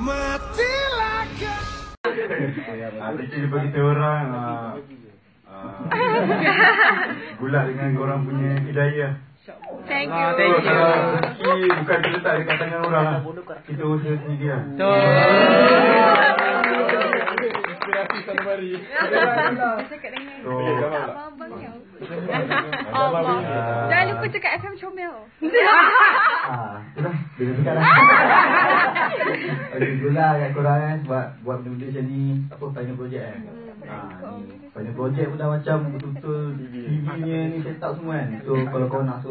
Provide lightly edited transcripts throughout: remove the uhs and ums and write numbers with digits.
Matilah kau. Jadi bagi kita orang gula dengan korang punya hidayah. Thank you. Rezeki bukan kita letak dekat tangan orang lah. Kita usaha sendiri lah. Inspirasi Sanubari. Cakap dengan abang yang. Jangan lupa cakap FM Comel. Itulah, bila dekat lah. Gula kat korang buat benda macam ni. Apa, final project final project pun dah macam betul-betul TV-nya ni set up semua kan. So kalau kau nak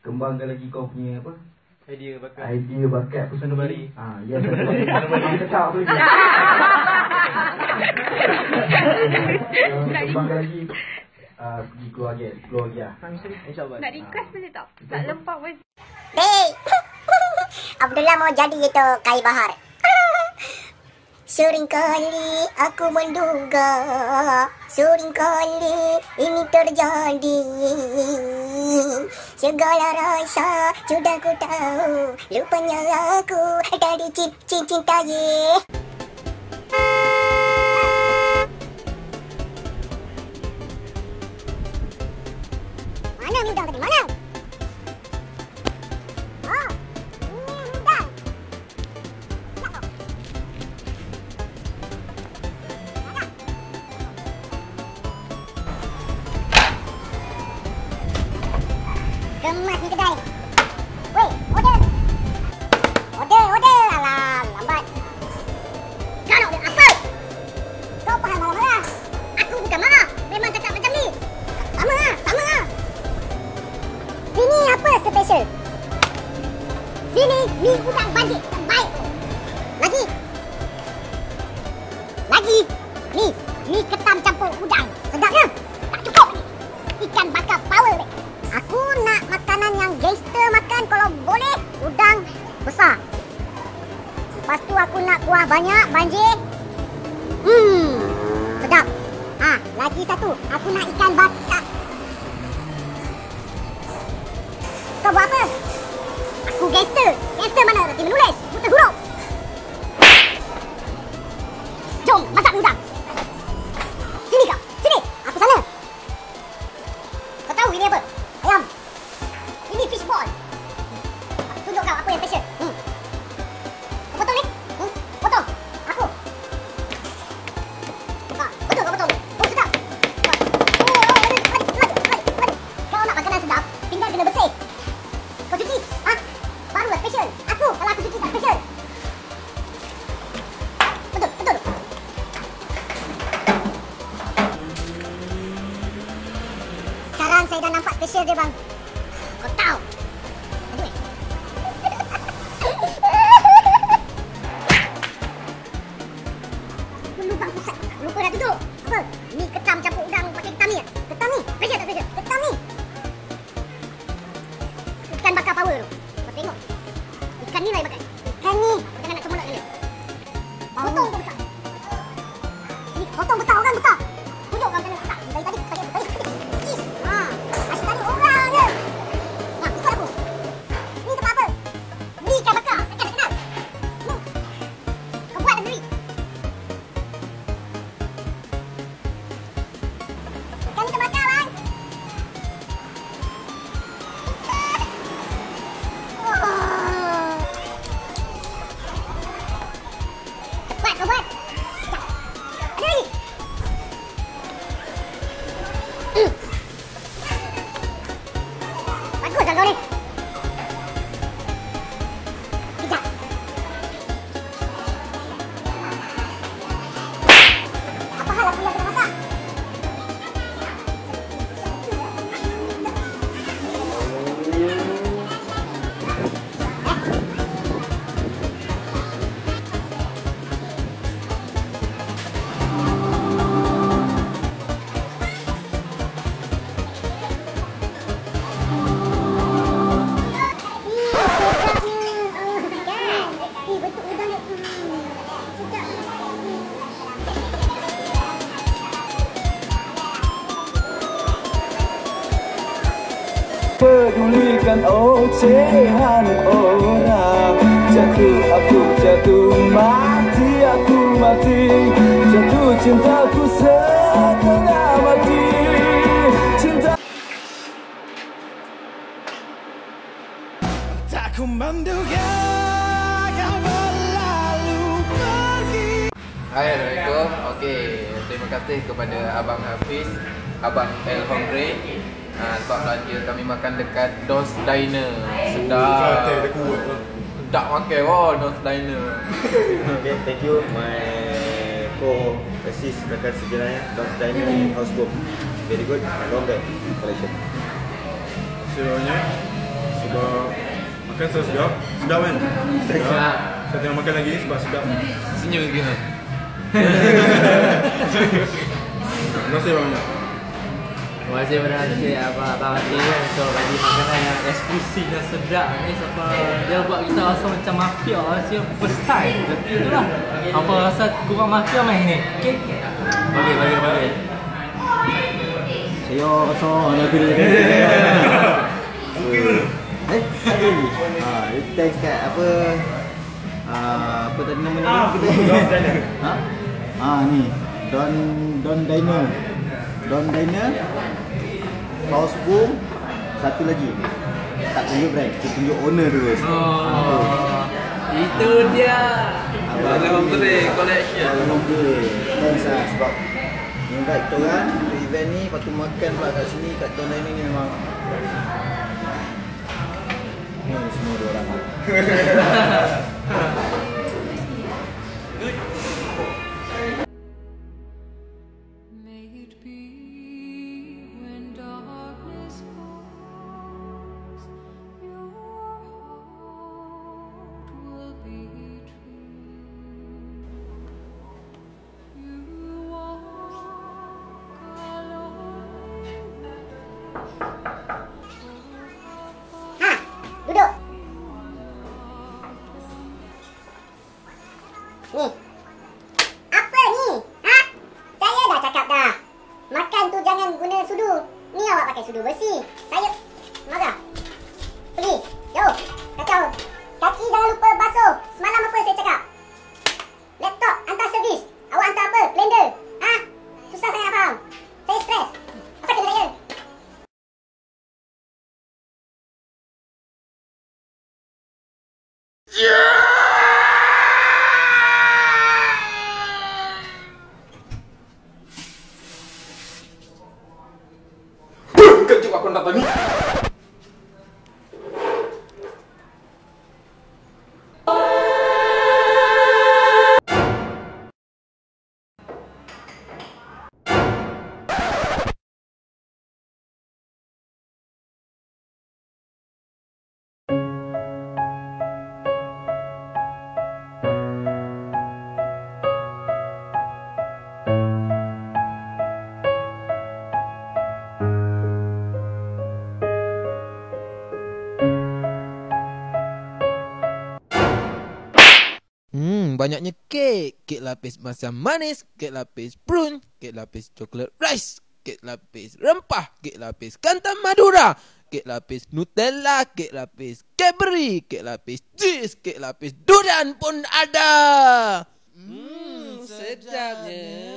kembangkan lagi kau punya apa, idea bakat Sanubari. Ya, Sanubari cakap tu je. Kembangkan lagi, pergi keluar lagi lah. Nak request boleh tak? Tak lempang pun. Hey, Abdullah mau jadi itu Kai Bahar. Seringkali aku menduga, seringkali ini terjadi. Segala rasa sudah ku tahu, lupanya aku dari cintai. Mana ni udang tadi? Mana? Kemas ni kedai. Weh, order. Alah, lambat. Kau nak order apa? Kau faham marah-marah? Aku bukan marah. Memang cakap macam ni. Sama lah. Sini apa special? Sini mi udang banjir terbaik. Lagi. Mi ketam campur udang. Sedapnya? Tak cukup ni. Ikan bakar power ni. Aku nak makanan yang gangster makan, kalau boleh udang besar. Lepas tu aku nak kuah banyak, banjir. Sedap. Lagi satu, aku nak ikan bakar. Kau buat apa? Aku gangster. Gangster mana reti menulis? Buta huruf. Jom, masak udang. Sini kau. Sini. Aku sana. Kau tahu ini apa? Ayam. Ini fish ball. Aku tunjuk kau apa yang special. Kau potong ni? Potong. Aku. Betul kau potong ni. Oh, sedap. Lagi. Kau nak makanan sedap, pinggan kena bersih. Kau cuci. Barulah special. Aku, kalau aku cuci tak special. Betul. Sekarang saya dah nampak special dia, bang. Kau tahu. Aduh. Lubang pusat. Lupa dah tutup. Apa? Ni ketam campur udang pakai ketam ni. Ketam ni. Special tak special? Ketam ni. Ikan bakar power tu. Kau tengok. Ikan ni lah yang bakar. Ikan ni. Jangan nak comolok dia. Potong tu besar. Ni potong besar, orang besar. Tunjuk kau kena besar. Dari tadi. Asyik tadi orang je. makan ocehan orang. Jatuh aku jatuh, mati aku mati, jatuh cintaku setengah mati. Cinta tak ku menduga kau berlalu pergi. Hai, Assalamualaikum. Okey, terima kasih kepada Abang Hafiz, Abang El Hongre sebab belanja kami makan dekat Dos Diner. Sedap. Tak makan Dos Diner. Okay, thank you my co-assist rekan sejenayah Dos Diner Houseboat. Very good, long day collection. Terima kasih banyak sebab makan sedap. Sedap kan? Sedap. Saya tengok makan lagi sebab sedap. Senyum gini. Terima kasih banyak. Terima kasih kepada Abang Hafiz kan. So bagi makanan yang eksklusif dan sedap ni. Sebab dia buat kita rasa macam mafia. Macam first time. Tapi itulah. Apa rasa kurang mafia main ni? Okay. Bagi. Saya rasa nak pilih. Tadi thanks kat apa tadi namanya kita ni Don Diner Houseboat. Satu lagi tak tunjuk brand, kita tunjuk owner dulu. Itu dia Hongre Collection. Thanks sebab invite kita orang ke event ni, lepas tu makan pula kat sini kat Don Diner ni. Memang ni semua dua orang. Duduk. Ni. Apa ni? Ha? Saya dah cakap dah. Makan tu jangan guna sudu. Ni awak pakai sudu bersih. Saya marah. Pergi. Jauh. Kacau. Kaki jangan lupa basuh. Semalam apa saya cakap? Laptop hantar servis. Awak hantar apa? Blender. Ha? Susah saya nak faham. Saya stres. Apa kena saya? Kejut aku nak tadi. Banyaknya kek lapis masam manis, kek lapis prune, kek lapis coklat rice, kek lapis rempah, kek lapis kantan madura, kek lapis Nutella, kek lapis Cadbury, kek lapis cheese, kek lapis durian pun ada. Sedapnya.